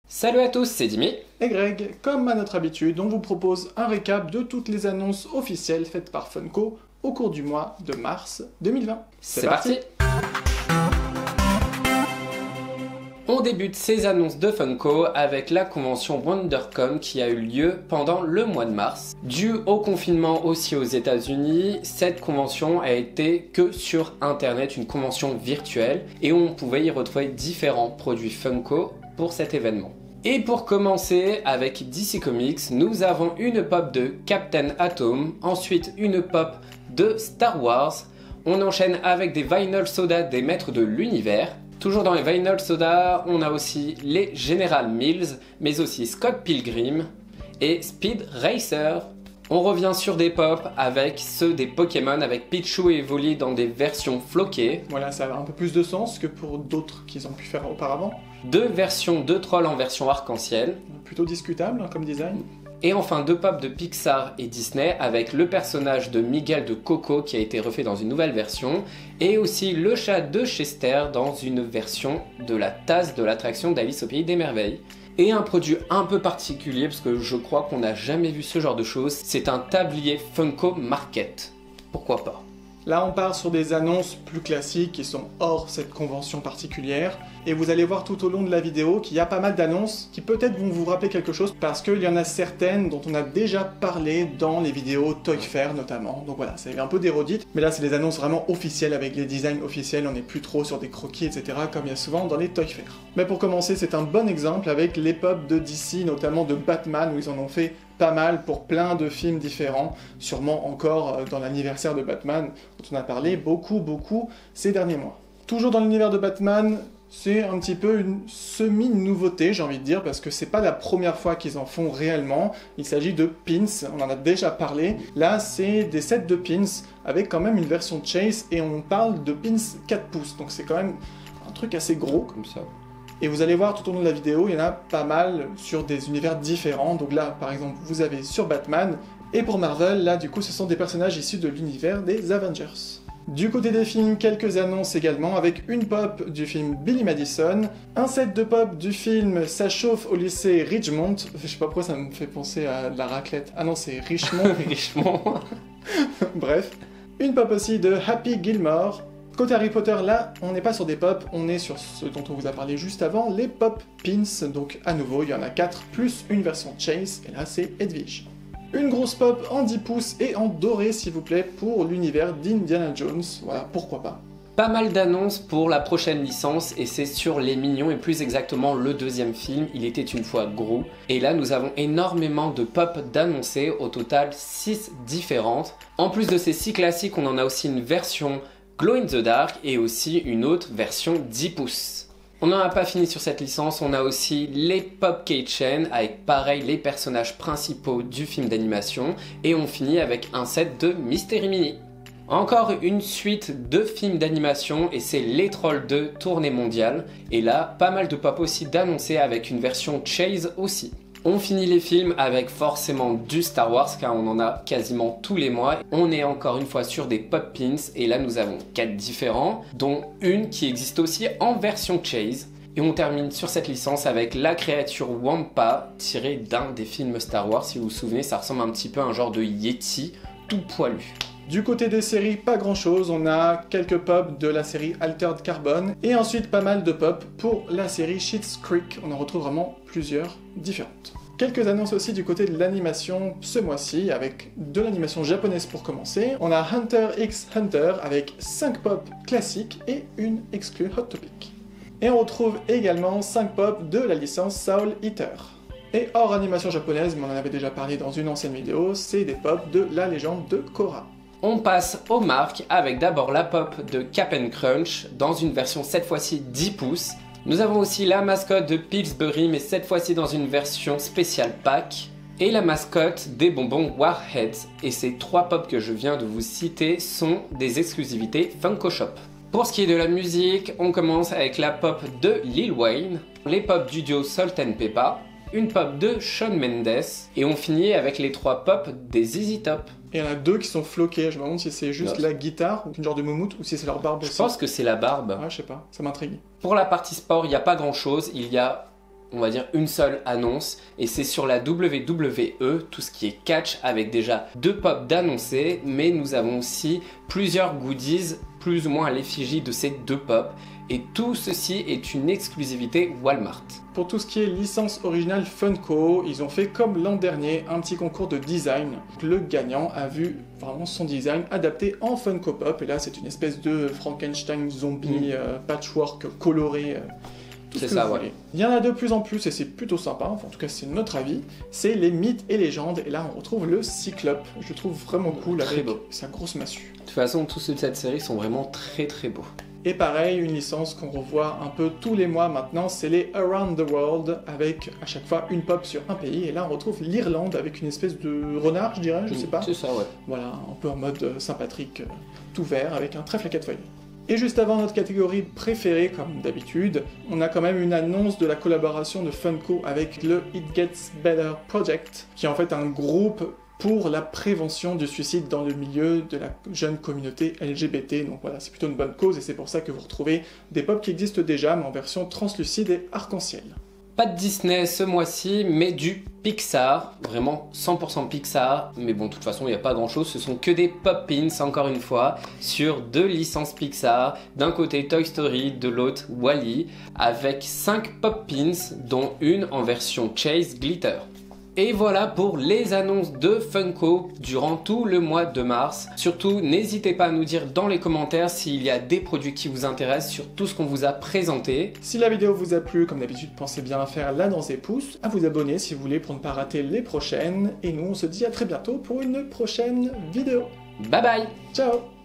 Salut à tous, c'est Dimi. Et Greg, comme à notre habitude, on vous propose un récap de toutes les annonces officielles faites par Funko au cours du mois de mars 2020. C'est parti. On débute ces annonces de Funko avec la convention WonderCon qui a eu lieu pendant le mois de mars. Dû au confinement aussi aux États-Unis, cette convention a été que sur internet, une convention virtuelle, et on pouvait y retrouver différents produits Funko pour cet événement. Et pour commencer avec DC Comics, nous avons une pop de Captain Atom, ensuite une pop de Star Wars. On enchaîne avec des Vinyl Soda des maîtres de l'univers. Toujours dans les Vinyl Soda, on a aussi les General Mills, mais aussi Scott Pilgrim et Speed Racer. On revient sur des pop avec ceux des Pokémon avec Pichu et Evoli dans des versions floquées. Voilà, ça a un peu plus de sens que pour d'autres qu'ils ont pu faire auparavant. Deux versions de trolls en version arc-en-ciel. Plutôt discutable comme design. Et enfin deux pop de Pixar et Disney avec le personnage de Miguel de Coco qui a été refait dans une nouvelle version, et aussi le chat de Chester dans une version de la tasse de l'attraction d'Alice au Pays des Merveilles. Et un produit un peu particulier parce que je crois qu'on n'a jamais vu ce genre de choses, c'est un tablier Funko Market. Pourquoi pas? Là, on part sur des annonces plus classiques qui sont hors cette convention particulière. Et vous allez voir tout au long de la vidéo qu'il y a pas mal d'annonces qui peut-être vont vous rappeler quelque chose parce qu'il y en a certaines dont on a déjà parlé dans les vidéos Toy Fair notamment. Donc voilà, c'est un peu des redites. Mais là, c'est des annonces vraiment officielles avec les designs officiels. On n'est plus trop sur des croquis, etc. comme il y a souvent dans les Toy Fair. Mais pour commencer, c'est un bon exemple avec les pop de DC, notamment de Batman, où ils en ont fait pas mal pour plein de films différents, sûrement encore dans l'anniversaire de Batman, dont on a parlé beaucoup ces derniers mois. Toujours dans l'univers de Batman, c'est un petit peu une semi-nouveauté, j'ai envie de dire, parce que c'est pas la première fois qu'ils en font réellement. Il s'agit de pins, on en a déjà parlé. Là, c'est des sets de pins avec quand même une version Chase, et on parle de pins 4 pouces, donc c'est quand même un truc assez gros comme ça. Et vous allez voir tout au long de la vidéo, il y en a pas mal sur des univers différents. Donc là, par exemple, vous avez sur Batman. Et pour Marvel, là, du coup, ce sont des personnages issus de l'univers des Avengers. Du côté des films, quelques annonces également, avec une pop du film Billy Madison, un set de pop du film Ça chauffe au lycée Richmond. Je sais pas pourquoi ça me fait penser à de la raclette. Ah non, c'est Richmond. Richemont. Bref. Une pop aussi de Happy Gilmore. Côté Harry Potter, là, on n'est pas sur des pop, on est sur ce dont on vous a parlé juste avant, les pop pins. Donc à nouveau, il y en a 4, plus une version Chase, et là c'est Edwige. Une grosse pop en 10 pouces et en doré, s'il vous plaît, pour l'univers d'Indiana Jones. Voilà, pourquoi pas. Pas mal d'annonces pour la prochaine licence, et c'est sur Les Mignons, et plus exactement le deuxième film, Il était une fois Gru. Et là, nous avons énormément de pop d'annoncés, au total 6 différentes. En plus de ces 6 classiques, on en a aussi une version Glow in the Dark et aussi une autre version 10 pouces. On n'en a pas fini sur cette licence, on a aussi les Pop Keychain avec pareil les personnages principaux du film d'animation, et on finit avec un set de Mystery Mini. Encore une suite de films d'animation, et c'est Les Trolls 2 tournée mondiale, et là pas mal de pop aussi d'annoncer avec une version Chase aussi. On finit les films avec forcément du Star Wars car on en a quasiment tous les mois. On est encore une fois sur des pop pins et là nous avons 4 différents, dont une qui existe aussi en version Chase. Et on termine sur cette licence avec la créature Wampa tirée d'un des films Star Wars. Si vous vous souvenez, ça ressemble un petit peu à un genre de Yeti tout poilu. Du côté des séries, pas grand chose, on a quelques pop de la série Altered Carbon, et ensuite pas mal de pop pour la série Schitt's Creek, on en retrouve vraiment plusieurs différentes. Quelques annonces aussi du côté de l'animation ce mois-ci, avec de l'animation japonaise pour commencer. On a Hunter x Hunter avec 5 pop classiques et une exclue Hot Topic. Et on retrouve également 5 pop de la licence Soul Eater. Et hors animation japonaise, mais on en avait déjà parlé dans une ancienne vidéo, c'est des pop de la légende de Korra. On passe aux marques avec d'abord la pop de Cap'n Crunch dans une version cette fois-ci 10 pouces. Nous avons aussi la mascotte de Pillsbury mais cette fois-ci dans une version spéciale pack. Et la mascotte des bonbons Warheads. Et ces 3 pop que je viens de vous citer sont des exclusivités Funko Shop. Pour ce qui est de la musique, on commence avec la pop de Lil Wayne, les pop du duo Salt and Peppa, une pop de Shawn Mendes, et on finit avec les 3 pop des ZZ Top. Et il y en a 2 qui sont floqués, je me demande si c'est juste la guitare, ou une genre de moumoute, ou si c'est leur barbe aussi. Je pense que c'est la barbe. Ah, je sais pas, ça m'intrigue. Pour la partie sport, il n'y a pas grand chose, il y a on va dire une seule annonce, et c'est sur la WWE, tout ce qui est catch, avec déjà 2 pops d'annoncés, mais nous avons aussi plusieurs goodies, plus ou moins à l'effigie de ces 2 pops, et tout ceci est une exclusivité Walmart. Pour tout ce qui est licence originale Funko, ils ont fait comme l'an dernier un petit concours de design. Le gagnant a vu vraiment son design adapté en Funko Pop, et là c'est une espèce de Frankenstein zombie patchwork coloré. C'est ça, ouais. Il y en a de plus en plus et c'est plutôt sympa, enfin en tout cas c'est notre avis, c'est les mythes et légendes, et là on retrouve le Cyclope, je le trouve vraiment cool avec sa grosse massue. De toute façon, tous ceux de cette série sont vraiment très très beaux. Et pareil, une licence qu'on revoit un peu tous les mois maintenant, c'est les Around the World, avec à chaque fois une pop sur un pays, et là on retrouve l'Irlande avec une espèce de renard, je dirais, je sais pas. C'est ça, ouais. Voilà, un peu en mode Saint-Patrick, tout vert, avec un trèfle à 4 feuilles. Et juste avant notre catégorie préférée, comme d'habitude, on a quand même une annonce de la collaboration de Funko avec le It Gets Better Project, qui est en fait un groupe pour la prévention du suicide dans le milieu de la jeune communauté LGBT. Donc voilà, c'est plutôt une bonne cause, et c'est pour ça que vous retrouvez des pops qui existent déjà, mais en version translucide et arc-en-ciel. Pas de Disney ce mois-ci, mais du Pixar, vraiment 100% Pixar, mais bon, de toute façon, il n'y a pas grand-chose, ce sont que des pop-pins, encore une fois, sur 2 licences Pixar, d'un côté Toy Story, de l'autre Wall-E, avec 5 pop-pins, dont une en version Chase Glitter. Et voilà pour les annonces de Funko durant tout le mois de mars. Surtout, n'hésitez pas à nous dire dans les commentaires s'il y a des produits qui vous intéressent sur tout ce qu'on vous a présenté. Si la vidéo vous a plu, comme d'habitude, pensez bien à faire la danse des pouces, à vous abonner si vous voulez pour ne pas rater les prochaines. Et nous, on se dit à très bientôt pour une prochaine vidéo. Bye bye! Ciao!